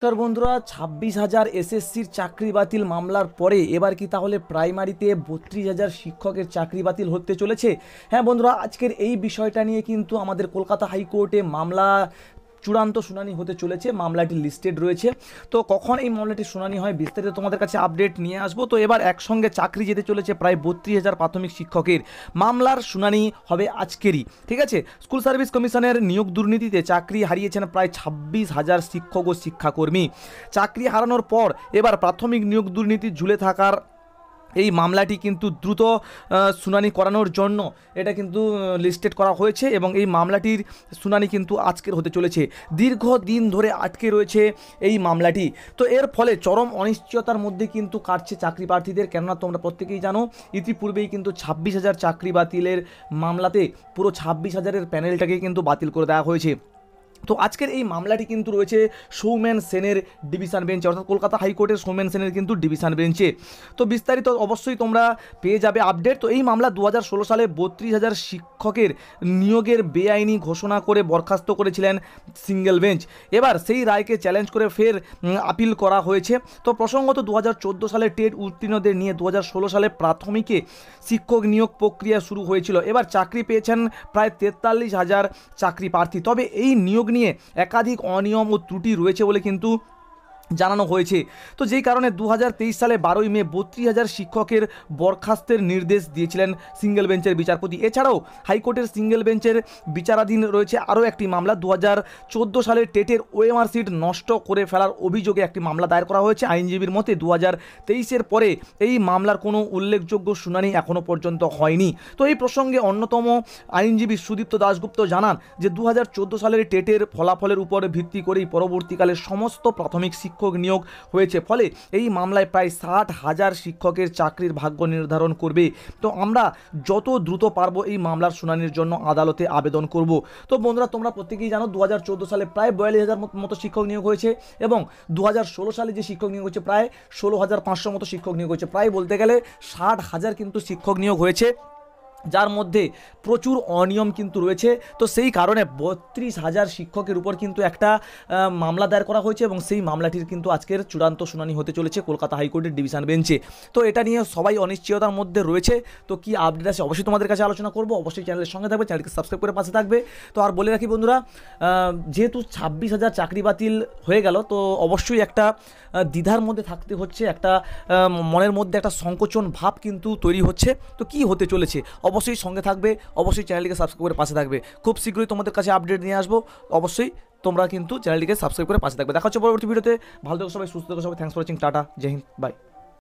নমস্কার বন্ধুরা, 26,000 এসএসসির চাকরি বাতিল মামলার পরে এবার কি তাহলে প্রাইমারিতে 32,000 শিক্ষকের চাকরি বাতিল হতে চলেছে? হ্যাঁ বন্ধুরা, আজকের এই বিষয়টা নিয়ে কিন্তু আমাদের কলকাতা হাইকোর্টে মামলা চূড়ান্ত শুনানি হতে চলেছে। মামলাটি লিস্টেড রয়েছে, তো কখন এই মামলাটির শুনানি হয় বিস্তারিত তোমাদের কাছে আপডেট নিয়ে আসবো। তো এবার একসঙ্গে চাকরি যেতে চলেছে প্রায় 32,000 প্রাথমিক শিক্ষকের। মামলার শুনানি হবে আজকেরই, ঠিক আছে। স্কুল সার্ভিস কমিশনের নিয়োগ দুর্নীতিতে চাকরি হারিয়েছেন প্রায় 26,000 শিক্ষক ও শিক্ষাকর্মী। চাকরি হারানোর পর এবার প্রাথমিক নিয়োগ দুর্নীতি ঝুলে থাকার এই মামলাটি কিন্তু দ্রুত শুনানি করানোর জন্য এটা কিন্তু লিস্টেড করা হয়েছে এবং এই মামলাটির শুনানি কিন্তু আজকের হতে চলেছে। দীর্ঘদিন ধরে আটকে রয়েছে এই মামলাটি, তো এর ফলে চরম অনিশ্চয়তার মধ্যে কিন্তু কাটছে চাকরি প্রার্থীদের। কেননা তোমরা প্রত্যেকেই জানো, ইতিপূর্বেই কিন্তু 26,000 চাকরি বাতিলের মামলাতে পুরো 26,000-এর প্যানেলটাকে কিন্তু বাতিল করে দেওয়া হয়েছে। তো আজকের এই মামলাটি কিন্তু রয়েছে সৌমেন সেনের ডিভিশন বেঞ্চে, অর্থাৎ কলকাতা হাইকোর্টের সৌমেন সেনের কিন্তু ডিভিশন বেঞ্চে। তো বিস্তারিত অবশ্যই তোমরা পেয়ে যাবে আপডেট। তো এই মামলা 2016 সালে 32,000 শিক্ষকের নিয়োগের বেআইনি ঘোষণা করে বরখাস্ত করেছিলেন সিঙ্গেল বেঞ্চ। এবার সেই রায়কে চ্যালেঞ্জ করে ফের আপিল করা হয়েছে। তো প্রসঙ্গত 2014 সালে টেট উত্তীর্ণদের নিয়ে 2016 সালে প্রাথমিকে শিক্ষক নিয়োগ প্রক্রিয়া শুরু হয়েছিল। এবার চাকরি পেয়েছেন প্রায় 43,000 চাকরি প্রার্থী। তবে এই নিয়োগ নিয়ে একাধিক অনিয়ম ও ত্রুটি রয়েছে বলে কিন্তু জানানো হয়েছে। তো যেই কারণে 2023 সালে 12ই মে 32,000 শিক্ষকের বরখাস্তের নির্দেশ দিয়েছিলেন সিঙ্গেল বেঞ্চের বিচারপতি। এছাড়াও হাইকোর্টের সিঙ্গেল বেঞ্চের বিচারাধীন রয়েছে আরও একটি মামলা। 2014 সালে টেটের ওএমআর সিট নষ্ট করে ফেলার অভিযোগে একটি মামলা দায়ের করা হয়েছে। আইনজীবীর মতে 2023-এর পরে এই মামলার কোনো উল্লেখযোগ্য শুনানি এখনও পর্যন্ত হয়নি। তো এই প্রসঙ্গে অন্যতম আইনজীবী সুদীপ্ত দাশগুপ্ত জানান যে 2014 সালের টেটের ফলাফলের উপর ভিত্তি করেই পরবর্তীকালে সমস্ত প্রাথমিক শিক্ষক নিয়োগ হয়েছে। ফলে এই মামলায় প্রায় 60,000 শিক্ষকের চাকরির ভাগ্য নির্ধারণ করবে। তো আমরা যত দ্রুত পারবো এই মামলার শুনানির জন্য আদালতে আবেদন করব। তো বন্ধুরা, তোমরা প্রত্যেকেই জানো 2014 সালে প্রায় 42,000 মতো শিক্ষক নিয়োগ হয়েছে এবং 2016 সালে যে শিক্ষক নিয়োগ হয়েছে প্রায় 16,500 মতো শিক্ষক নিয়োগ হয়েছে। প্রায় বলতে গেলে 60,000 কিন্তু শিক্ষক নিয়োগ হয়েছে, যার মধ্যে প্রচুর অনিয়ম কিন্তু রয়েছে। তো সেই কারণে 32,000 শিক্ষকের উপর কিন্তু একটা মামলা দায়ের করা হয়েছে এবং সেই মামলাটির কিন্তু আজকের চূড়ান্ত শুনানি হতে চলেছে কলকাতা হাইকোর্টের ডিভিশন বেঞ্চে। তো এটা নিয়ে সবাই অনিশ্চয়তার মধ্যে রয়েছে। তো কি আপডেট আছে অবশ্যই তোমাদের কাছে আলোচনা করবো। অবশ্যই চ্যানেলের সঙ্গে থাকবে, চ্যানেলকে সাবস্ক্রাইব করে পাশে থাকবে। তো আর বলে রাখি বন্ধুরা, যেহেতু 26,000 চাকরি বাতিল হয়ে গেল, তো অবশ্যই একটা দ্বিধার মধ্যে থাকতে হচ্ছে, একটা মনের মধ্যে একটা সংকোচন ভাব কিন্তু তৈরি হচ্ছে। তো কি হতে চলেছে অবশ্যই সঙ্গে থাকবে, অবশ্যই চ্যানেলটিকে সাবস্ক্রাইব করে পাশে থাকবে। খুব শীঘ্রই তোমাদের কাছে আপডেট নিয়ে আসবো। অবশ্যই তোমরা কিন্তু চ্যানেলটিকে সাবস্ক্রাইব করে পাশে থাকবে। দেখা হচ্ছে পরবর্তী ভিডিওতে। ভালো থেকো সবাই, সুস্থ থেকো সবাই। Thanks for watching. টাটা, জয় হিন্দ, বাই।